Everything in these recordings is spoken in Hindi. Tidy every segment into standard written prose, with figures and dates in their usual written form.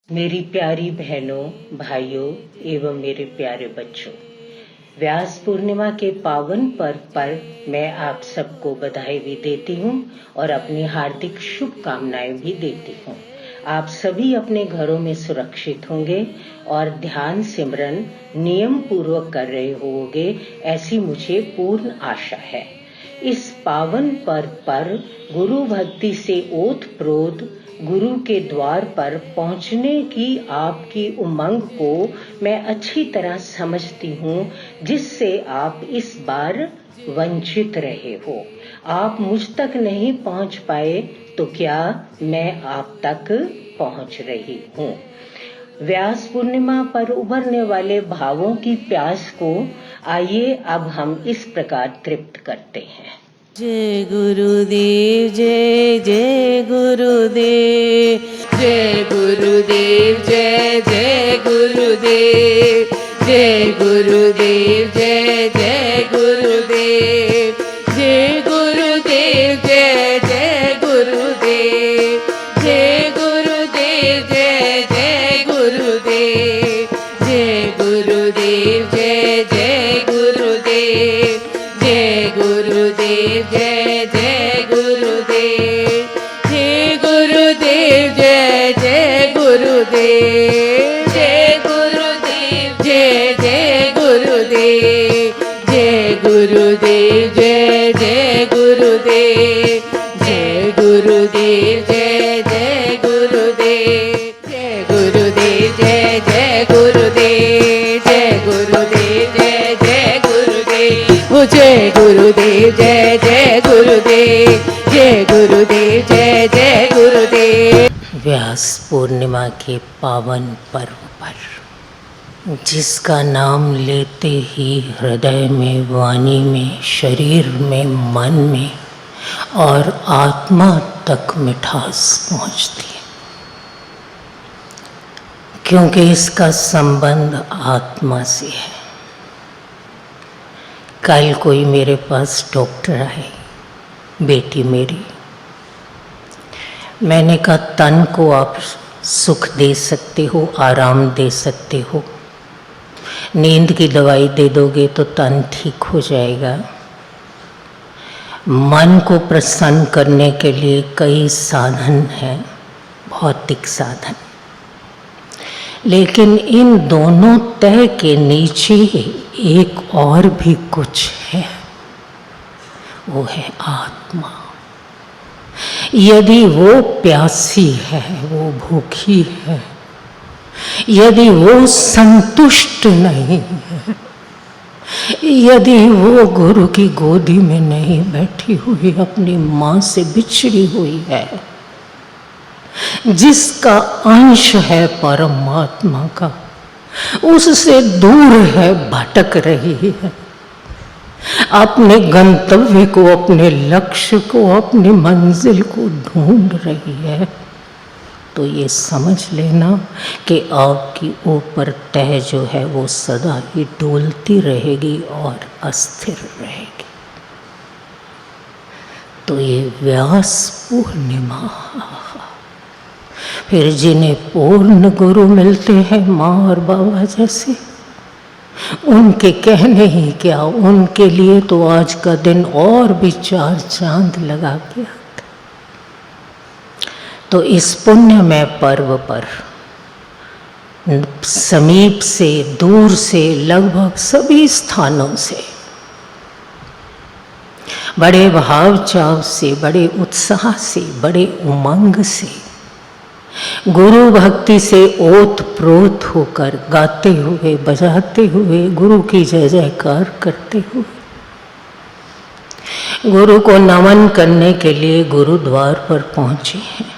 मेरी प्यारी बहनों, भाइयों एवं मेरे प्यारे बच्चों, व्यास पूर्णिमा के पावन पर्व पर मैं आप सबको बधाई भी देती हूँ और अपनी हार्दिक शुभकामनाएं भी देती हूँ। आप सभी अपने घरों में सुरक्षित होंगे और ध्यान सिमरन नियम पूर्वक कर रहे होंगे, ऐसी मुझे पूर्ण आशा है। इस पावन पर्व पर गुरु भक्ति से ओतप्रोत गुरु के द्वार पर पहुंचने की आपकी उमंग को मैं अच्छी तरह समझती हूँ, जिससे आप इस बार वंचित रहे हो। आप मुझ तक नहीं पहुंच पाए तो क्या मैं आप तक पहुंच रही हूँ। व्यास पूर्णिमा पर उभरने वाले भावों की प्यास को आइए अब हम इस प्रकार तृप्त करते हैं। जय गुरुदेव, जय जय गुरुदेव, जय गुरुदेव, जय जय गुरुदेव, जय गुरुदेव, जय जय गुरुदेव, जय गुरुदेव, जय जय गुरुदेव, जय गुरुदेव, जय जय गुरुदेव, जय गुरुदेव, जय जय गुरुदेव, जय गुरुदेव, जय जय गुरुदेव, जय गुरुदेव, जय जय गुरुदेव, जय गुरुदेव, जय जय गुरुदेव, जय गुरुदेव, जय जय गुरुदेव, जय गुरुदेव, जय जय गुरुदेव, जय गुरुदेव, जय जय गुरुदेव, जय गुरुदेव, जय जय गुरुदेव, ओ जय गुरुदेव, जय जय गुरुदेव, जय गुरुदेव, जय जय गुरुदेव। व्यास पूर्णिमा के पावन पर्व पर जिसका नाम लेते ही हृदय में, वाणी में, शरीर में, मन में और आत्मा तक मिठास पहुंचती है, क्योंकि इसका संबंध आत्मा से है। कल कोई मेरे पास डॉक्टर आए, बेटी मेरी। मैंने कहा तन को आप सुख दे सकते हो, आराम दे सकते हो, नींद की दवाई दे दोगे तो तन ठीक हो जाएगा। मन को प्रसन्न करने के लिए कई साधन हैं, भौतिक साधन, लेकिन इन दोनों तह के नीचे एक और भी कुछ है, वो है आत्मा। यदि वो प्यासी है, वो भूखी है, यदि वो संतुष्ट नहीं है, यदि वो गुरु की गोदी में नहीं बैठी हुई, अपनी माँ से बिछड़ी हुई है, जिसका अंश है परमात्मा का, उससे दूर है, भटक रही है, अपने गंतव्य को, अपने लक्ष्य को, अपनी मंजिल को ढूंढ रही है, तो ये समझ लेना कि आपकी ऊपर तह जो है वो सदा ही डोलती रहेगी और अस्थिर रहेगी। तो ये व्यास पूर्णिमा, फिर जिन्हें पूर्ण गुरु मिलते हैं, माँ और बाबा जैसे, उनके कहने ही क्या, उनके लिए तो आज का दिन और भी चार चांद लगा के आता। तो इस पुण्यमय पर्व पर समीप से, दूर से, लगभग सभी स्थानों से बड़े भाव चाव से, बड़े उत्साह से, बड़े उमंग से, गुरु भक्ति से ओतप्रोत होकर, गाते हुए, बजाते हुए, गुरु की जय जयकार करते हुए, गुरु को नमन करने के लिए गुरुद्वार पर पहुंचे हैं।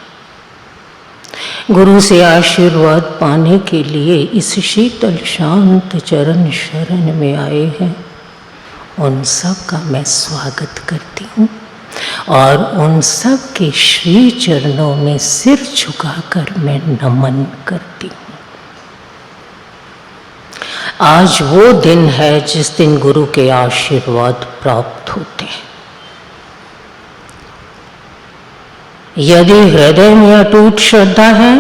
गुरु से आशीर्वाद पाने के लिए इस शीतल शांत चरण शरण में आए हैं। उन सब का मैं स्वागत करती हूँ और उन सब के श्री चरणों में सिर झुकाकर मैं नमन करती हूँ। आज वो दिन है जिस दिन गुरु के आशीर्वाद प्राप्त होते हैं। यदि हृदय में अटूट श्रद्धा है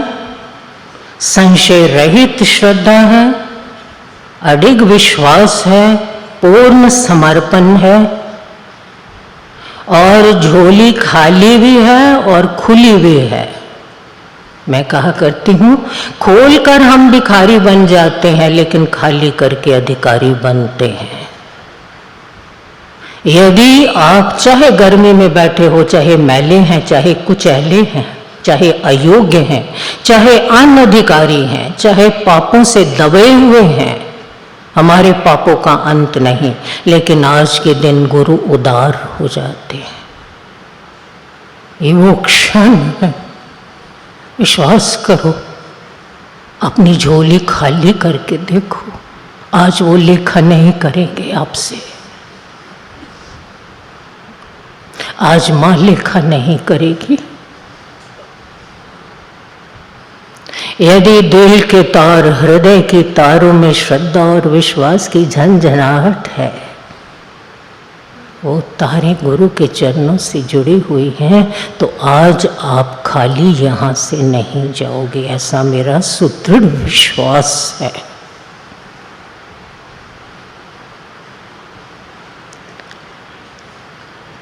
संशय रहित श्रद्धा है, अडिग विश्वास है, पूर्ण समर्पण है और झोली खाली भी है और खुली भी है। मैं कहा करती हूँ, खोलकर हम भिखारी बन जाते हैं लेकिन खाली करके अधिकारी बनते हैं। यदि आप चाहे गर्मी में बैठे हो, चाहे मैले हैं, चाहे कुचैले हैं, चाहे अयोग्य हैं, चाहे अनधिकारी हैं, चाहे पापों से दबे हुए हैं, हमारे पापों का अंत नहीं, लेकिन आज के दिन गुरु उदार हो जाते हैं। ये वो क्षण है, विश्वास करो, अपनी झोली खाली करके देखो, आज वो लेखा नहीं करेंगे आपसे, आज मां लेखा नहीं करेगी। यदि दिल के तार, हृदय की तारों में श्रद्धा और विश्वास की झंझनाहट है, वो तारें गुरु के चरणों से जुड़ी हुई हैं, तो आज आप खाली यहां से नहीं जाओगे, ऐसा मेरा सुदृढ़ विश्वास है।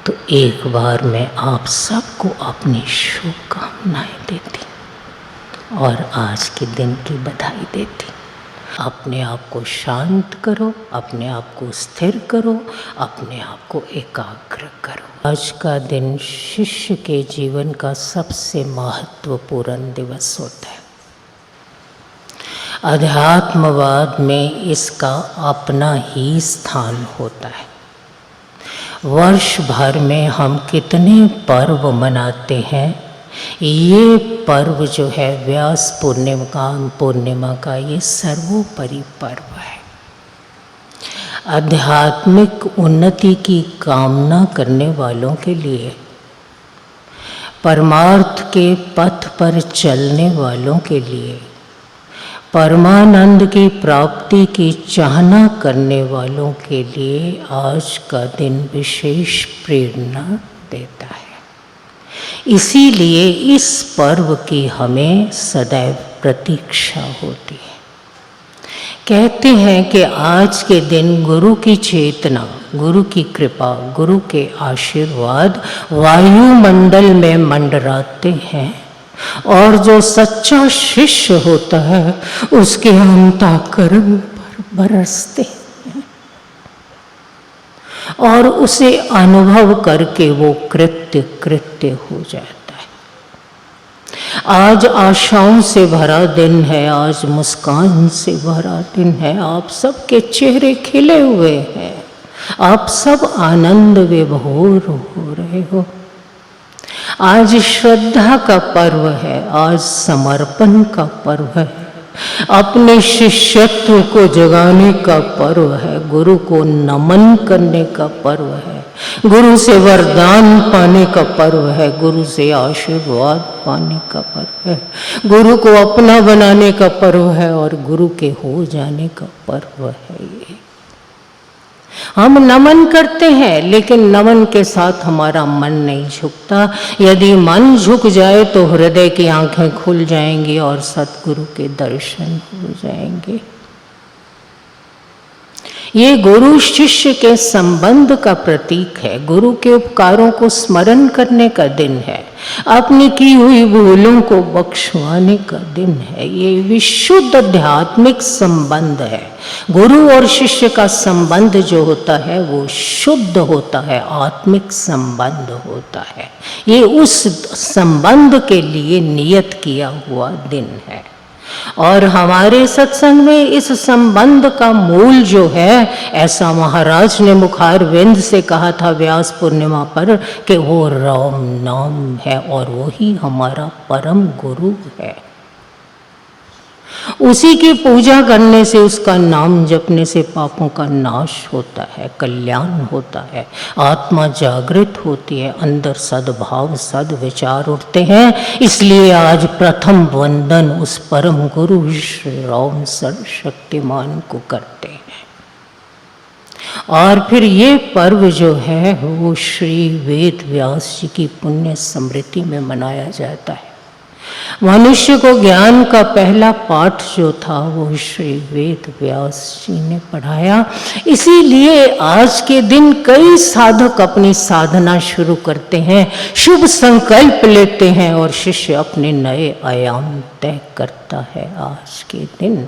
तो एक बार मैं आप सबको अपनी शुभकामनाएं देती और आज के दिन की बधाई देती। अपने आप को शांत करो, अपने आप को स्थिर करो, अपने आप को एकाग्र करो। आज का दिन शिष्य के जीवन का सबसे महत्वपूर्ण दिवस होता है। अध्यात्मवाद में इसका अपना ही स्थान होता है। वर्ष भर में हम कितने पर्व मनाते हैं, ये पर्व जो है व्यास पूर्णिमा का ये सर्वोपरि पर्व है। आध्यात्मिक उन्नति की कामना करने वालों के लिए, परमार्थ के पथ पर चलने वालों के लिए, परमानंद की प्राप्ति की चाहना करने वालों के लिए आज का दिन विशेष प्रेरणा देता है। इसीलिए इस पर्व की हमें सदैव प्रतीक्षा होती है। कहते हैं कि आज के दिन गुरु की चेतना, गुरु की कृपा, गुरु के आशीर्वाद वायुमंडल में मंडराते हैं और जो सच्चा शिष्य होता है उसके अंतःकरण पर बरसते हैं और उसे अनुभव करके वो कृत्य हो जाता है। आज आशाओं से भरा दिन है, आज मुस्कान से भरा दिन है। आप सबके चेहरे खिले हुए हैं, आप सब आनंद विभोर हो रहे हो। आज श्रद्धा का पर्व है, आज समर्पण का पर्व है, अपने शिष्यत्व को जगाने का पर्व है, गुरु को नमन करने का पर्व है, गुरु से वरदान पाने का पर्व है, गुरु से आशीर्वाद पाने का पर्व है, गुरु को अपना बनाने का पर्व है और गुरु के हो जाने का पर्व है। ये हम नमन करते हैं लेकिन नमन के साथ हमारा मन नहीं झुकता। यदि मन झुक जाए तो हृदय की आंखें खुल जाएंगी और सतगुरु के दर्शन हो जाएंगे। ये गुरु शिष्य के संबंध का प्रतीक है, गुरु के उपकारों को स्मरण करने का दिन है, अपनी की हुई भूलों को बख्शवाने का दिन है। ये विशुद्ध आध्यात्मिक संबंध है। गुरु और शिष्य का संबंध जो होता है वो शुद्ध होता है, आत्मिक संबंध होता है। ये उस संबंध के लिए नियत किया हुआ दिन है और हमारे सत्संग में इस संबंध का मूल जो है, ऐसा महाराज ने मुखारविंद से कहा था व्यास पूर्णिमा पर कि वो राम नाम है और वही हमारा परम गुरु है। उसी की पूजा करने से, उसका नाम जपने से पापों का नाश होता है, कल्याण होता है, आत्मा जागृत होती है, अंदर सद्भाव सद्विचार उठते हैं। इसलिए आज प्रथम वंदन उस परम गुरु श्री राम सर्वशक्तिमान को करते हैं। और फिर ये पर्व जो है वो श्री वेद व्यास जी की पुण्य स्मृति में मनाया जाता है। मनुष्य को ज्ञान का पहला पाठ जो था वो श्री वेद व्यास जी ने पढ़ाया। इसीलिए आज के दिन कई साधक अपनी साधना शुरू करते हैं, शुभ संकल्प लेते हैं और शिष्य अपने नए आयाम तय करता है। आज के दिन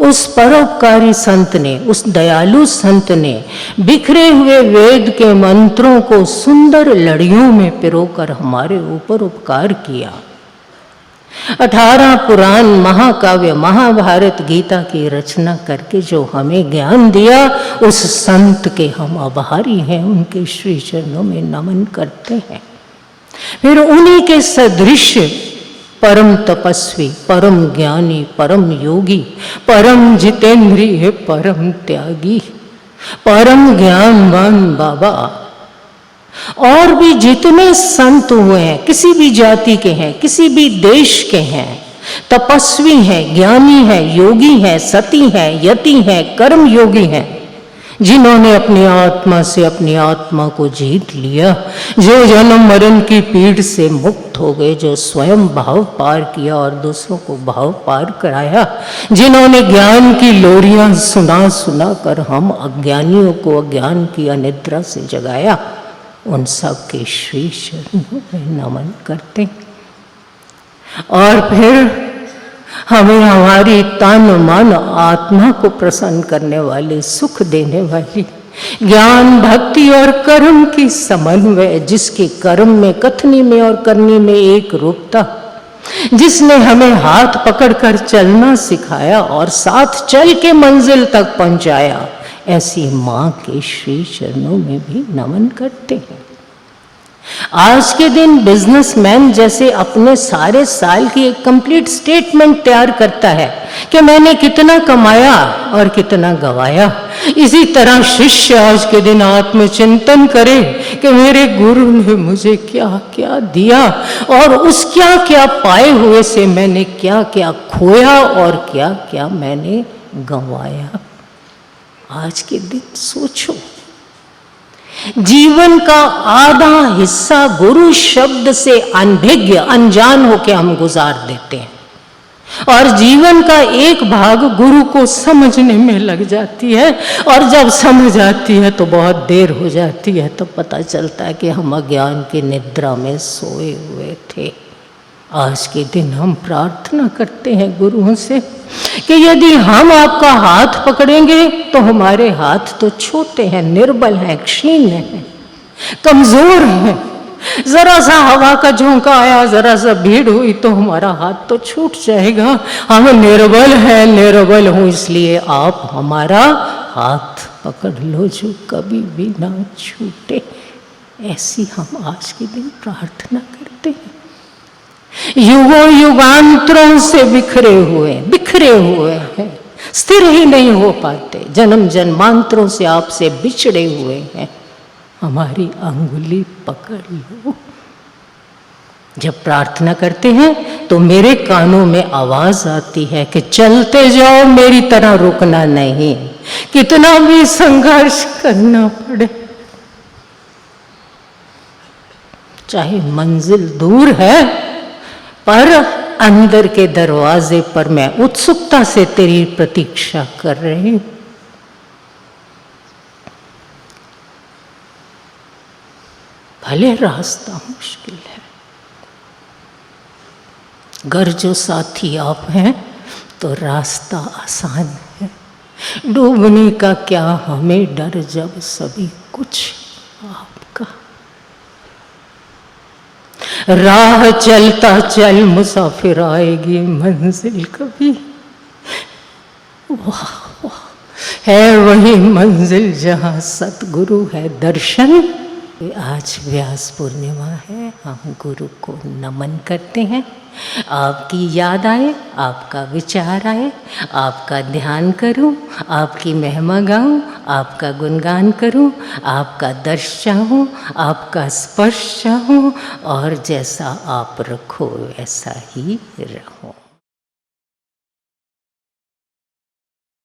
उस परोपकारी संत ने, उस दयालु संत ने बिखरे हुए वेद के मंत्रों को सुंदर लड़ियों में पिरोकर हमारे ऊपर उपकार किया। 18 पुराण, महाकाव्य, महाभारत, गीता की रचना करके जो हमें ज्ञान दिया, उस संत के हम आभारी हैं, उनके श्री चरणों में नमन करते हैं। फिर उन्हीं के सदृश परम तपस्वी, परम ज्ञानी, परम योगी, परम जितेंद्रिय, परम त्यागी, परम ज्ञानवान बाबा और भी जितने संत हुए हैं, किसी भी जाति के हैं, किसी भी देश के हैं, तपस्वी हैं, ज्ञानी हैं, योगी हैं, सती हैं, यति हैं, कर्म योगी हैं, जिन्होंने अपनी आत्मा से अपनी आत्मा को जीत लिया, जो जन्म मरण की पीड़ से मुक्त हो गए, जो स्वयं भाव पार किया और दूसरों को भाव पार कराया, जिन्होंने ज्ञान की लोरियां सुना सुना कर हम अज्ञानियों को अज्ञान की अनिद्रा से जगाया, उन सब के श्री चरणों में नमन करते हैं। और फिर हमें हमारी तन मन आत्मा को प्रसन्न करने वाली, सुख देने वाली ज्ञान, भक्ति और कर्म की समन्वय, जिसके कर्म में, कथनी में और करनी में एक रूपता, जिसने हमें हाथ पकड़कर चलना सिखाया और साथ चल के मंजिल तक पहुंचाया, ऐसी मां के श्री चरणों में भी नमन करते हैं। आज के दिन बिजनेसमैन जैसे अपने सारे साल की एक कंप्लीट स्टेटमेंट तैयार करता है कि मैंने कितना कमाया और कितना गवाया, इसी तरह शिष्य आज के दिन आत्मचिंतन करे कि मेरे गुरु ने मुझे क्या क्या दिया और उस क्या क्या पाए हुए से मैंने क्या क्या खोया और क्या क्या मैंने गंवाया। आज के दिन सोचो, जीवन का आधा हिस्सा गुरु शब्द से अनभिज्ञ, अनजान होकर हम गुजार देते हैं और जीवन का एक भाग गुरु को समझने में लग जाती है और जब समझ आती है तो बहुत देर हो जाती है, तो पता चलता है कि हम अज्ञान की निद्रा में सोए हुए थे। आज के दिन हम प्रार्थना करते हैं गुरुओं से कि यदि हम आपका हाथ पकड़ेंगे तो हमारे हाथ तो छोटे हैं, निर्बल हैं, क्षीण हैं, कमजोर हैं। जरा सा हवा का झोंका आया, जरा सा भीड़ हुई तो हमारा हाथ तो छूट जाएगा। हम निर्बल हैं, निर्बल हूं, इसलिए आप हमारा हाथ पकड़ लो जो कभी भी ना छूटे। ऐसी हम आज के दिन प्रार्थना करते हैं। युगों युगांतरों से बिखरे हुए हैं, स्थिर ही नहीं हो पाते, जन्म जन्मांतरों से आपसे बिछड़े हुए हैं, हमारी अंगुली पकड़ लो। जब प्रार्थना करते हैं तो मेरे कानों में आवाज आती है कि चलते जाओ, मेरी तरह रुकना नहीं, कितना भी संघर्ष करना पड़े, चाहे मंजिल दूर है पर अंदर के दरवाजे पर मैं उत्सुकता से तेरी प्रतीक्षा कर रही हूं। भले रास्ता मुश्किल है, अगर जो साथी आप हैं तो रास्ता आसान है। डूबने का क्या हमें डर जब सभी कुछ आपका। राह चलता चल मुसाफिर, आएगी मंजिल कभी। वाह वाह, है वही मंजिल जहाँ सतगुरु है दर्शन। आज व्यास पूर्णिमा है, हम गुरु को नमन करते हैं। आपकी याद आए, आपका विचार आए, आपका ध्यान करूं, आपकी महिमा गाऊं, आपका गुणगान करूं, आपका दर्श चाहूं, आपका स्पर्श चाहूं और जैसा आप रखो वैसा ही रहूं।